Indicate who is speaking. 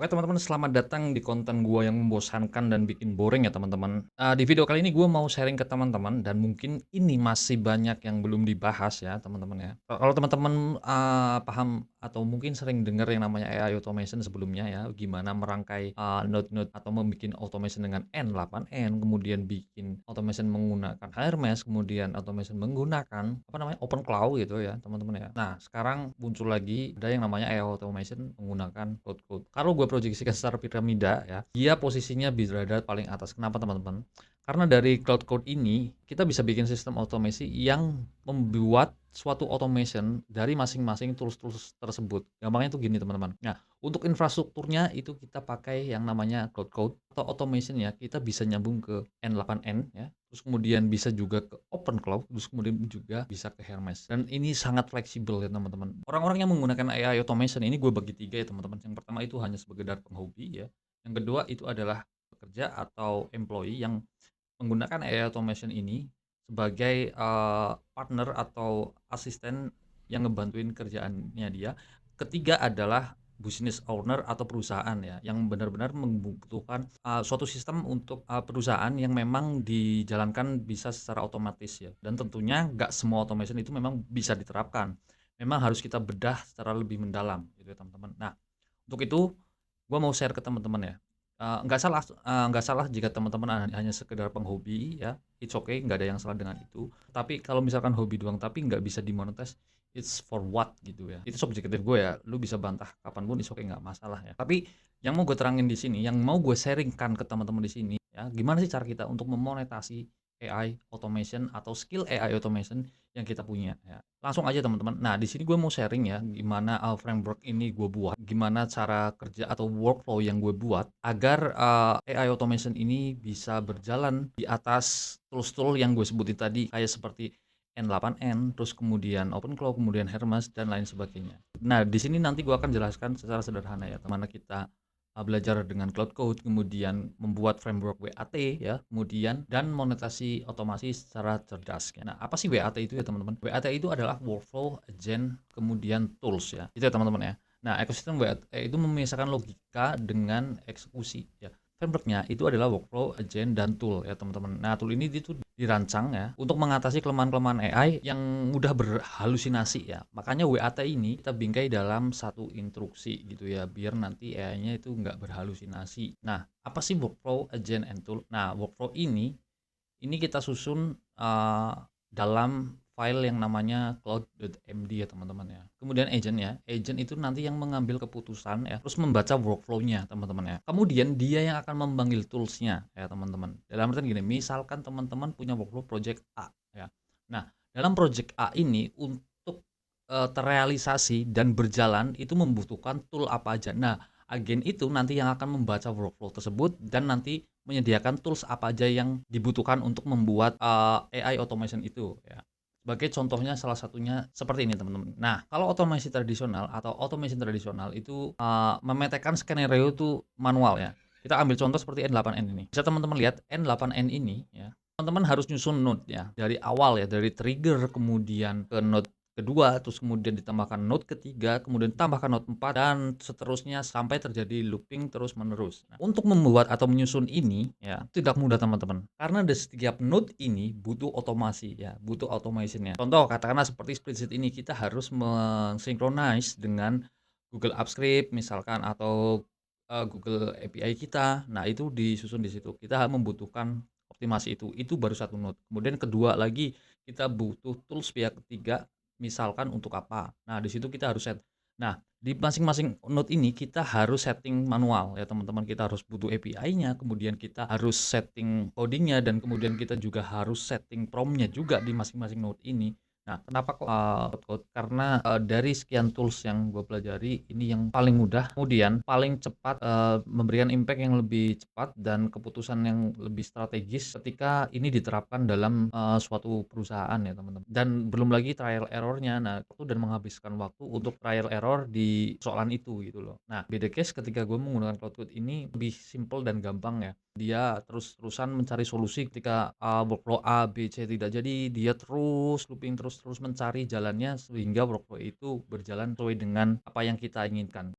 Speaker 1: Oke teman-teman, selamat datang di konten gua yang membosankan dan bikin boring ya teman-teman. Di video kali ini gua mau sharing ke teman-teman dan mungkin ini masih banyak yang belum dibahas ya teman-teman ya. Kalau teman-teman, paham atau mungkin sering dengar yang namanya AI automation sebelumnya ya, gimana merangkai, node-node atau membuat automation dengan N8N, kemudian bikin automation menggunakan Hermes, kemudian automation menggunakan, apa namanya, OpenClaw gitu ya teman-teman ya. Nah sekarang muncul lagi ada yang namanya AI automation menggunakan Cloud Code. Kalau gue proyeksikan secara piramida ya, dia posisinya berada paling atas. Kenapa teman-teman? Karena dari Cloud Code ini, kita bisa bikin sistem otomasi yang membuat suatu automation dari masing-masing tools-tools tersebut. Gampangnya itu gini teman-teman. Nah, untuk infrastrukturnya itu kita pakai yang namanya Cloud Code atau automation ya, kita bisa nyambung ke N8N ya, terus kemudian bisa juga ke OpenClaw, terus kemudian juga bisa ke Hermes. Dan ini sangat fleksibel ya teman-teman. Orang-orang yang menggunakan AI automation ini gue bagi tiga ya teman-teman. Yang pertama itu hanya sekedar penghobi ya. Yang kedua itu adalah pekerja atau employee yang menggunakan AI automation ini sebagai, partner atau asisten yang ngebantuin kerjaannya dia. Ketiga adalah business owner atau perusahaan ya, yang benar-benar membutuhkan, suatu sistem untuk, perusahaan yang memang dijalankan bisa secara otomatis ya, dan tentunya nggak semua automation itu memang bisa diterapkan. Memang harus kita bedah secara lebih mendalam gitu ya teman-teman. Nah, untuk itu gua mau share ke teman-teman ya, nggak salah jika teman-teman hanya sekedar penghobi ya, it's okay, nggak ada yang salah dengan itu. Tapi kalau misalkan hobi doang tapi nggak bisa dimonetize, it's for what gitu ya. Itu subjektif gue ya, lu bisa bantah kapan pun it's okay, nggak masalah ya. Tapi yang mau gue terangin di sini, yang mau gue sharing-kan ke teman-teman di sini ya, gimana sih cara kita untuk memonetasi AI automation atau skill AI automation yang kita punya ya. Langsung aja teman-teman. Nah, di sini gue mau sharing ya gimana, framework ini gue buat, gimana cara kerja atau workflow yang gue buat agar, AI automation ini bisa berjalan di atas tools-tool yang gue sebutin tadi kayak seperti N8N, terus kemudian OpenClaw, kemudian Hermes dan lain sebagainya. Nah, di sini nanti gue akan jelaskan secara sederhana ya, gimana kita belajar dengan Cloud Code, kemudian membuat framework WAT ya, kemudian dan monetasi otomasi secara cerdas. Nah, apa sih WAT itu ya teman-teman? WAT itu adalah workflow, agent, kemudian tools ya. Itu ya teman-teman ya. Nah, ekosistem WAT itu memisahkan logika dengan eksekusi ya. Frameworknya itu adalah workflow, agent, dan tool ya teman-teman. Nah, tool ini itu dirancang ya untuk mengatasi kelemahan-kelemahan AI yang mudah berhalusinasi ya. Makanya WAT ini kita bingkai dalam satu instruksi gitu ya, biar nanti AI-nya itu nggak berhalusinasi. Nah, apa sih workflow, agent, and tool? Nah, workflow ini kita susun dalam file yang namanya cloud.md ya teman-teman ya. Kemudian agent ya, agent itu nanti yang mengambil keputusan ya, terus membaca workflow-nya teman-teman ya. Kemudian dia yang akan memanggil tools-nya ya teman-teman. Dalam artian gini, misalkan teman-teman punya workflow project A ya. Nah, dalam project A ini untuk terrealisasi dan berjalan itu membutuhkan tool apa aja. Nah, agen itu nanti yang akan membaca workflow tersebut dan nanti menyediakan tools apa aja yang dibutuhkan untuk membuat, AI automation itu ya. Sebagai contohnya salah satunya seperti ini teman-teman. Nah, kalau otomasi tradisional atau automation tradisional itu, memetakan skenario itu manual ya. Kita ambil contoh seperti N8N ini. Bisa teman-teman lihat N8N ini ya, teman-teman harus nyusun node ya, dari awal ya, dari trigger kemudian ke node kedua, terus kemudian ditambahkan node ketiga, kemudian tambahkan node 4 dan seterusnya sampai terjadi looping terus-menerus. Nah, untuk membuat atau menyusun ini ya tidak mudah teman-teman. Karena di setiap node ini butuh otomasi ya, butuh automation-nya. Contoh katakanlah seperti spreadsheet ini kita harus mensynchronize dengan Google Apps Script misalkan atau Google API kita. Nah, itu disusun di situ. Kita membutuhkan optimasi itu. Itu baru satu node. Kemudian kedua lagi kita butuh tools pihak ketiga misalkan untuk apa. Nah, di situ kita harus set. Nah, di masing-masing node ini kita harus setting manual ya teman-teman. Kita harus butuh API-nya, kemudian kita harus setting coding-nya dan kemudian kita juga harus setting prompt-nya juga di masing-masing node ini. Nah, kenapa kok code? Karena dari sekian tools yang gue pelajari ini yang paling mudah, kemudian paling cepat memberikan impact yang lebih cepat dan keputusan yang lebih strategis ketika ini diterapkan dalam suatu perusahaan ya teman-teman. Dan belum lagi trial error-nya. Nah, itu dan menghabiskan waktu untuk trial error di soalan itu gitu loh. Nah, beda case ketika gue menggunakan Cloud Code ini lebih simple dan gampang ya. Dia terus-terusan mencari solusi ketika workflow A, B, C tidak jadi, dia terus looping, terus mencari jalannya sehingga workflow itu berjalan sesuai dengan apa yang kita inginkan.